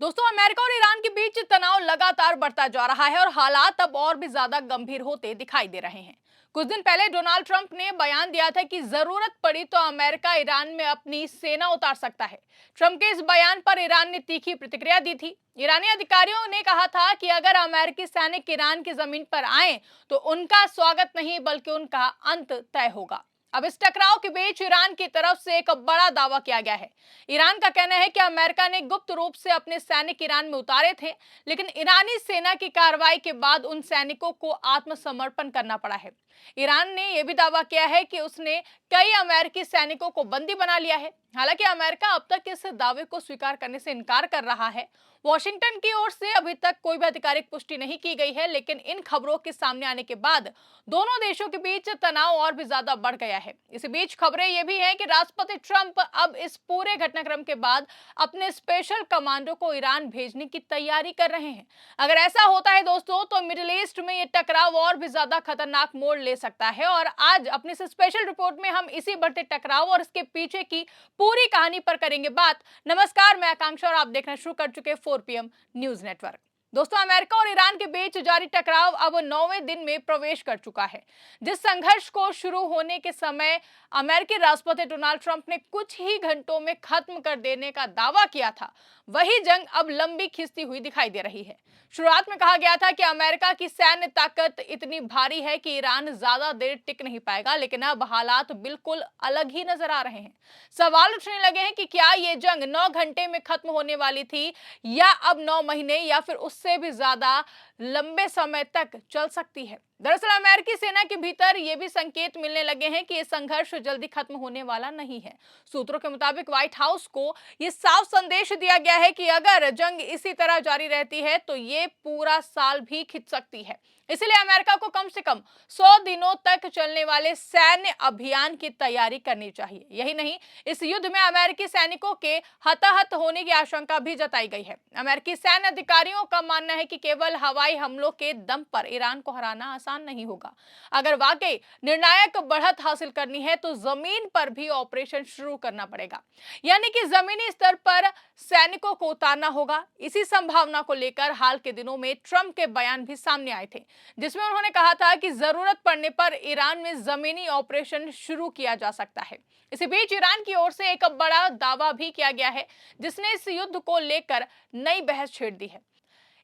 दोस्तों, अमेरिका और ईरान के बीच तनाव लगातार बढ़ता जा रहा है और हालात अब और भी ज्यादा गंभीर होते दिखाई दे रहे हैं। कुछ दिन पहले डोनाल्ड ट्रंप ने बयान दिया था कि जरूरत पड़ी तो अमेरिका ईरान में अपनी सेना उतार सकता है। ट्रंप के इस बयान पर ईरान ने तीखी प्रतिक्रिया दी थी। ईरानी अधिकारियों ने कहा था कि अगर अमेरिकी सैनिक ईरान की जमीन पर आए तो उनका स्वागत नहीं बल्कि उनका अंत तय होगा। अब इस टकराव के बीच ईरान की तरफ से एक बड़ा दावा किया गया है। ईरान का कहना है कि अमेरिका ने गुप्त रूप से अपने सैनिक ईरान में उतारे थे, लेकिन ईरानी सेना की कार्रवाई के बाद उन सैनिकों को आत्मसमर्पण करना पड़ा है। ईरान ने यह भी दावा किया है कि उसने कई अमेरिकी सैनिकों को बंदी बना लिया है। हालांकि अमेरिका अब तक इस दावे को स्वीकार करने से इनकार कर रहा है। वॉशिंगटन की ओर से अभी तक कोई भी आधिकारिक पुष्टि नहीं की गई है, लेकिन इन खबरों के सामने आने के बाद दोनों देशों के बीच तनाव और भी ज्यादा बढ़ गया है। इसी बीच खबरें ये भी हैं कि राष्ट्रपति ट्रंप अब इस पूरे घटनाक्रम के बाद अपने स्पेशल कमांडो को ईरान भेजने की तैयारी कर रहे हैं। अगर ऐसा होता है दोस्तों, तो मिडिल ईस्ट में ये टकराव और भी ज्यादा खतरनाक मोड़ ले सकता है। और आज अपनी इस स्पेशल रिपोर्ट में हम इसी बढ़ते टकराव और इसके पीछे की पूरी कहानी पर करेंगे बात। नमस्कार, मैं आकांक्षा और आप देखना शुरू कर चुके 4 PM न्यूज नेटवर्क। दोस्तों, अमेरिका और ईरान के बीच जारी टकराव अब 9वें दिन में प्रवेश कर चुका है। जिस संघर्ष को शुरू होने के समय अमेरिकी राष्ट्रपति डोनाल्ड ट्रंप ने कुछ ही घंटों में खत्म कर देने का दावा किया था, वही जंग अब लंबी खिंचती हुई दिखाई दे रही है। शुरुआत में कहा गया था कि अमेरिका की सैन्य ताकत इतनी भारी है कि ईरान ज्यादा देर टिक नहीं पाएगा, लेकिन अब हालात बिल्कुल अलग ही नजर आ रहे हैं। सवाल उठने लगे हैं कि क्या ये जंग 9 घंटे में खत्म होने वाली थी, या अब 9 महीने या फिर उससे भी ज्यादा लंबे समय तक चल सकती है। दरअसल अमेरिकी सेना के भीतर ये भी संकेत मिलने लगे हैं कि ये संघर्ष जल्दी खत्म होने वाला नहीं है। सूत्रों के मुताबिक व्हाइट हाउस को ये साफ संदेश दिया गया है कि अगर जंग इसी तरह जारी रहती है तो ये पूरा साल भी खिंच सकती है। इसलिए अमेरिका को कम से कम 100 दिनों तक चलने वाले सैन्य अभियान की तैयारी करनी चाहिए। यही नहीं, इस युद्ध में अमेरिकी सैनिकों के हताहत होने की आशंका भी जताई गई है। अमेरिकी सैन्य अधिकारियों का मानना है कि केवल हवाई हमलों के दम पर ईरान को हराना आसान नहीं होगा। अगर वाकई निर्णायक बढ़त हासिल करनी है तो जमीन पर भी ऑपरेशन शुरू करना पड़ेगा, यानी कि जमीनी स्तर पर सैनिकों को उतारना होगा। इसी संभावना को लेकर हाल के दिनों में ट्रंप के बयान भी सामने आए थे, जिसमें उन्होंने कहा था कि जरूरत पड़ने पर ईरान में जमीनी ऑपरेशन शुरू किया जा सकता है। इसी बीच ईरान की ओर से एक बड़ा दावा भी किया गया है, जिसने इस युद्ध को लेकर नई बहस छेड़ दी है।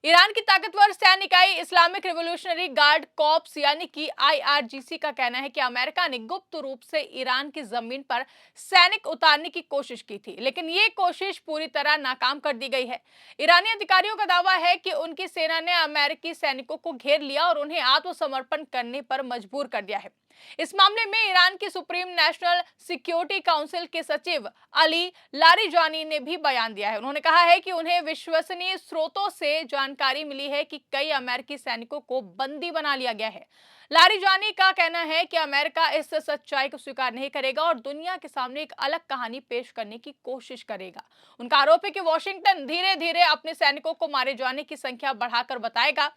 ईरान की ताकतवर सैन्य इकाई इस्लामिक रिवॉल्यूशनरी गार्ड कॉर्प्स यानी कि IRGC का कहना है कि अमेरिका ने गुप्त रूप से ईरान की जमीन पर सैनिक उतारने की कोशिश की थी, लेकिन ये कोशिश पूरी तरह नाकाम कर दी गई है। ईरानी अधिकारियों का दावा है कि उनकी सेना ने अमेरिकी सैनिकों को घेर लिया और उन्हें आत्मसमर्पण करने पर मजबूर कर दिया है। इस मामले में ईरान की सुप्रीम नेशनल सिक्योरिटी काउंसिल के सचिव अली लारिजानी ने भी बयान दिया है। उन्होंने कहा है कि उन्हें विश्वसनीय स्रोतों से जानकारी मिली है कि कई अमेरिकी सैनिकों को बंदी बना लिया गया है। लारिजानी का कहना है कि अमेरिका इस सच्चाई को स्वीकार नहीं करेगा और दुनिया के सामने एक अलग कहानी पेश करने की कोशिश करेगा। उनका आरोप है कि वॉशिंगटन धीरे धीरे अपने सैनिकों को मारे जाने की संख्या बढ़ाकर बताएगा।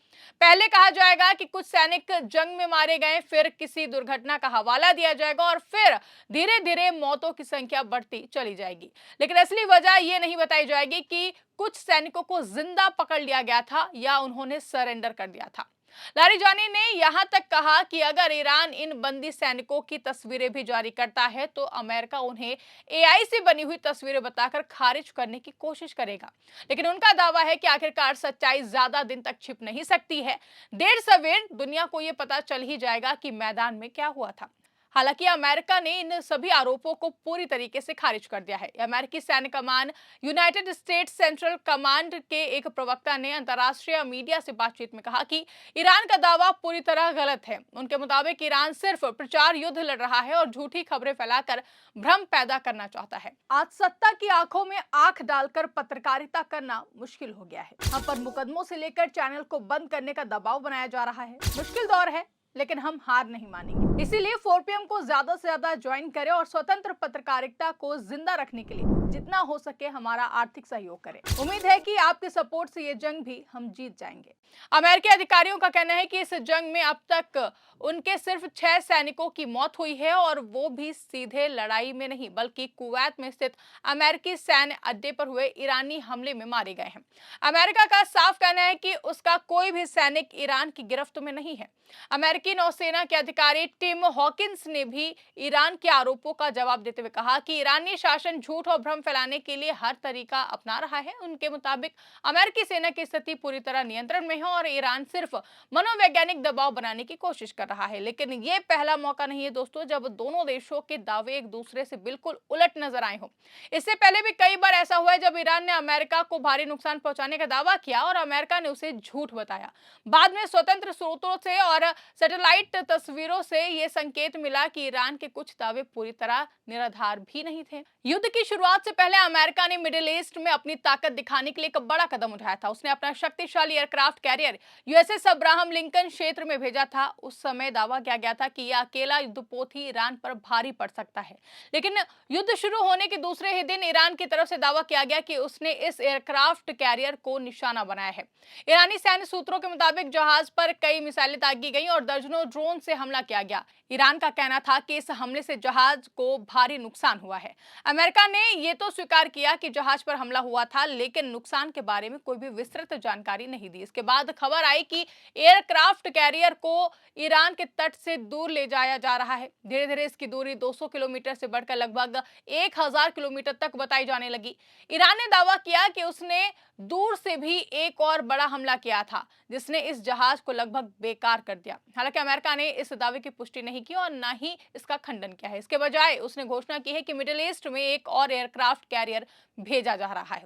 पहले कहा जाएगा कि कुछ सैनिक जंग में मारे गए, फिर किसी दुर्घटना का हवाला दिया जाएगा और फिर धीरे धीरे मौतों की संख्या बढ़ती चली जाएगी। लेकिन असली वजह यह नहीं बताई जाएगी कि कुछ सैनिकों को जिंदा पकड़ लिया गया था या उन्होंने सरेंडर कर दिया था। लारिजानी ने यहां तक कहा कि अगर ईरान इन बंदी सैनिकों की तस्वीरें भी जारी करता है तो अमेरिका उन्हें AI से बनी हुई तस्वीरें बताकर खारिज करने की कोशिश करेगा। लेकिन उनका दावा है कि आखिरकार सच्चाई ज्यादा दिन तक छिप नहीं सकती है। देर सवेर दुनिया को यह पता चल ही जाएगा कि मैदान में क्या हुआ था। हालांकि अमेरिका ने इन सभी आरोपों को पूरी तरीके से खारिज कर दिया है। अमेरिकी सैन्य कमान यूनाइटेड स्टेट्स सेंट्रल कमांड के एक प्रवक्ता ने अंतर्राष्ट्रीय मीडिया से बातचीत में कहा कि ईरान का दावा पूरी तरह गलत है। उनके मुताबिक ईरान सिर्फ प्रचार युद्ध लड़ रहा है और झूठी खबरें फैलाकर भ्रम पैदा करना चाहता है। आज सत्ता की आंखों में आंख डालकर पत्रकारिता करना मुश्किल हो गया है। हम पर मुकदमों से लेकर चैनल को बंद करने का दबाव बनाया जा रहा है। मुश्किल दौर है, लेकिन हम हार नहीं मानेंगे। इसीलिए 4 PM को ज्यादा से ज्यादा ज्वाइन करें और स्वतंत्र पत्रकारिता को जिंदा रखने के लिए जितना हो सके हमारा आर्थिक सहयोग करें। उम्मीद है कि आपके सपोर्ट से ये जंग भी हम जीत जाएंगे। अमेरिकी अधिकारियों का कहना है कि इस जंग में अब तक उनके सिर्फ 6 सैनिकों की मौत हुई है और वो भी सीधे लड़ाई में नहीं बल्कि कुवैत में स्थित अमेरिकी सैन्य अड्डे पर हुए ईरानी हमले में मारे गए हैं। अमेरिका का साफ कहना है कि उसका कोई भी सैनिक ईरान की गिरफ्त में नहीं है। अमेरिकी नौसेना के अधिकारी टिम हॉकिंस ने भी ईरान के आरोपों का जवाब देते हुए कहा कि ईरानी शासन झूठ और भ्रम फैलाने के लिए हर तरीका अपना रहा है। उनके मुताबिक अमेरिकी सेना की स्थिति पूरी तरह नियंत्रण में है और ईरान सिर्फ मनोवैज्ञानिक दबाव बनाने की कोशिश कर रहा है। लेकिन ये पहला मौका नहीं है दोस्तों जब दोनों देशों के दावे एक दूसरे से बिल्कुल उलट नजर आए हों। इससे पहले भी कई बार ऐसा हुआ है जब ईरान ने अमेरिका को भारी नुकसान पहुंचाने का दावा किया और अमेरिका ने उसे झूठ बताया। बाद में स्वतंत्र स्रोतों से और सैटेलाइट तस्वीरों से यह संकेत मिला कि ईरान के कुछ दावे पूरी तरह निराधार भी नहीं थे। युद्ध की शुरुआत से पहले अमेरिका ने मिडिल ईस्ट में अपनी ताकत दिखाने के लिए एक बड़ा कदम उठाया था। उसने अपना शक्तिशाली aircraft carrier USS Abraham Lincoln क्षेत्र में भेजा था। उस समय दावा किया गया था कि यह अकेला युद्धपोत ही ईरान पर भारी पड़ सकता है। लेकिन युद्ध शुरू होने के दूसरे ही दिन ईरान की तरफ से दावा किया गया कि उसने इस एयरक्राफ्ट कैरियर को निशाना बनाया है। ईरानी सैन्य सूत्रों के मुताबिक जहाज पर कई मिसाइलें दागी गईं और दर्जनों ड्रोन से हमला किया गया। ईरान का कहना था कि इस हमले से जहाज को भारी नुकसान हुआ है। अमेरिका ने यह तो स्वीकार किया कि जहाज पर हमला हुआ था, लेकिन नुकसान के बारे में कोई भी विस्तृत जानकारी नहीं दी। इसके बाद खबर आई कि एयरक्राफ्ट कैरियर को ईरान के तट से दूर ले जाया जा रहा है। धीरे धीरे इसकी दूरी 200 किलोमीटर से बढ़कर लगभग 1000 किलोमीटर तक बताई जाने लगी। ईरान ने दावा किया कि उसने दूर से भी एक और बड़ा हमला किया था जिसने इस जहाज को लगभग बेकार कर दिया। हालांकि अमेरिका ने इस दावे की पुष्टि नहीं की और न ही इसका खंडन किया है। इसके बजाय उसने घोषणा की है कि मिडिल ईस्ट में एक और एयरक्राफ्ट कैरियर भेजा जा रहा है।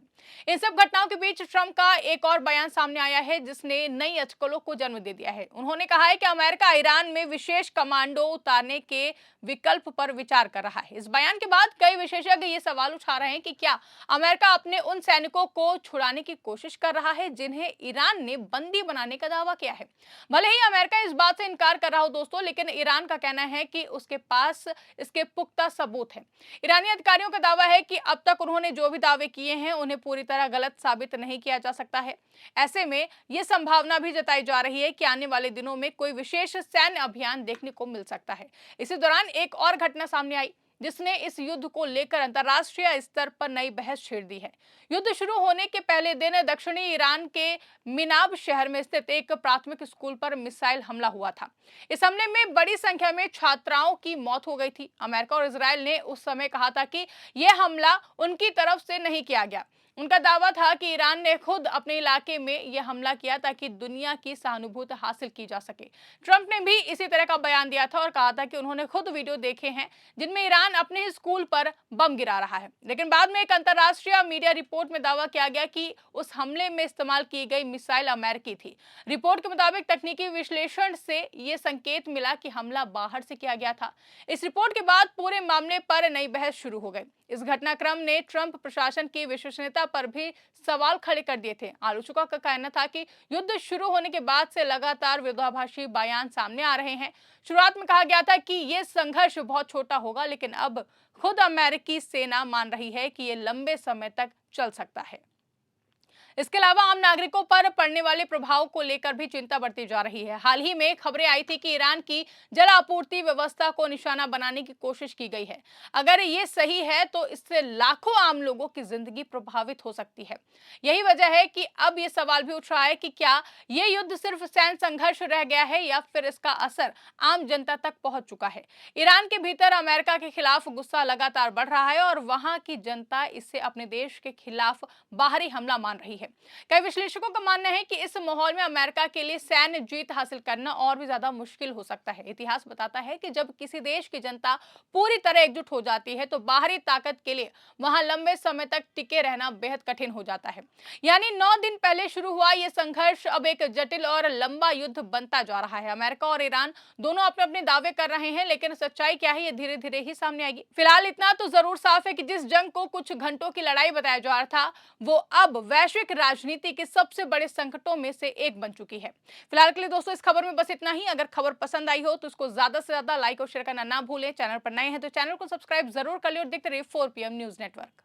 इन सब घटनाओं के बीच ट्रंप का एक और बयान सामने आया है जिसने नई अटकलों को जन्म दे दिया है। उन्होंने कहा है कि अमेरिका ईरान में विशेष कमांडो उतारने के विकल्प पर विचार कर रहा है। इस बयान के बाद कई विशेषज्ञ ये सवाल उठा रहे हैं कि क्या अमेरिका अपने उन सैनिकों को छुड़ाने की कोशिश कर रहा है जिन्हें ईरान ने बंदी बनाने का दावा किया है। भले ही अमेरिका इस बात से इनकार कर रहा हो दोस्तों, लेकिन ईरान का कहना है कि उसके पास इसके पुख्ता सबूत हैं। ईरानी अधिकारियों का दावा है कि अब तक उन्होंने जो भी दावे किए हैं उन्हें पूरी तरह गलत साबित नहीं किया जा सकता है। ऐसे में यह संभावना भी जताई जा रही है कि आने वाले दिनों में कोई विशेष सैन्य अभियान देखने को मिल सकता है। इसी दौरान एक और घटना सामने आई जिसने इस युद्ध को लेकर अंतर्राष्ट्रीय स्तर पर नई बहस छेड़ दी है। युद्ध शुरू होने के पहले दिन दक्षिणी ईरान के मिनाब शहर में स्थित एक प्राथमिक स्कूल पर मिसाइल हमला हुआ था। इस हमले में बड़ी संख्या में छात्राओं की मौत हो गई थी। अमेरिका और इजराइल ने उस समय कहा था कि यह हमला उनकी तरफ से नहीं किया गया। उनका दावा था कि ईरान ने खुद अपने इलाके में यह हमला किया ताकि दुनिया की सहानुभूति हासिल की जा सके। ट्रंप ने भी इसी तरह का बयान दिया था और कहा था कि उन्होंने खुद वीडियो देखे हैं जिनमें ईरान अपने ही स्कूल पर बम गिरा रहा है। लेकिन बाद में एक अंतर्राष्ट्रीय मीडिया रिपोर्ट में दावा किया गया कि उस हमले में इस्तेमाल की गई मिसाइल अमेरिकी थी। रिपोर्ट के मुताबिक तकनीकी विश्लेषण से यह संकेत मिला कि हमला बाहर से किया गया था। इस रिपोर्ट के बाद पूरे मामले पर नई बहस शुरू हो गई। इस घटनाक्रम ने ट्रंप प्रशासन की विश्वसनीयता पर भी सवाल खड़े कर दिए थे। आलोचकों का कहना था कि युद्ध शुरू होने के बाद से लगातार विरोधाभासी बयान सामने आ रहे हैं। शुरुआत में कहा गया था कि यह संघर्ष बहुत छोटा होगा, लेकिन अब खुद अमेरिकी सेना मान रही है कि यह लंबे समय तक चल सकता है। इसके अलावा आम नागरिकों पर पड़ने वाले प्रभाव को लेकर भी चिंता बढ़ती जा रही है। हाल ही में खबरें आई थी कि ईरान की जल आपूर्ति व्यवस्था को निशाना बनाने की कोशिश की गई है। अगर ये सही है तो इससे लाखों आम लोगों की जिंदगी प्रभावित हो सकती है। यही वजह है कि अब ये सवाल भी उठ रहा है कि क्या ये युद्ध सिर्फ सैन्य संघर्ष रह गया है या फिर इसका असर आम जनता तक पहुंच चुका है। ईरान के भीतर अमेरिका के खिलाफ गुस्सा लगातार बढ़ रहा है और वहां की जनता इसे अपने देश के खिलाफ बाहरी हमला मान रही है। कई विश्लेषकों का मानना है कि इस माहौल में अमेरिका के लिए सैन्य जीत हासिल करना और भी ज्यादा मुश्किल हो सकता है। इतिहास बताता है कि जब किसी देश की जनता पूरी तरह एकजुट हो जाती है तो बाहरी ताकत के लिए वहां लंबे समय तक टिके रहना बेहद कठिन हो जाता है। यानी 9 दिन पहले शुरू हुआ यह संघर्ष अब एक जटिल और लंबा युद्ध बनता जा रहा है। अमेरिका और ईरान दोनों अपने अपने दावे कर रहे हैं, लेकिन सच्चाई क्या है ये धीरे धीरे ही सामने आएगी। फिलहाल इतना तो जरूर साफ है कि जिस जंग को कुछ घंटों की लड़ाई बताया जा रहा था वो अब वैश्विक राजनीति के सबसे बड़े संकटों में से एक बन चुकी है। फिलहाल के लिए दोस्तों इस खबर में बस इतना ही। अगर खबर पसंद आई हो तो इसको ज्यादा से ज्यादा लाइक और शेयर करना ना भूलें। चैनल पर नए हैं तो चैनल को सब्सक्राइब जरूर कर लें और देखते रहिए 4 PM न्यूज नेटवर्क।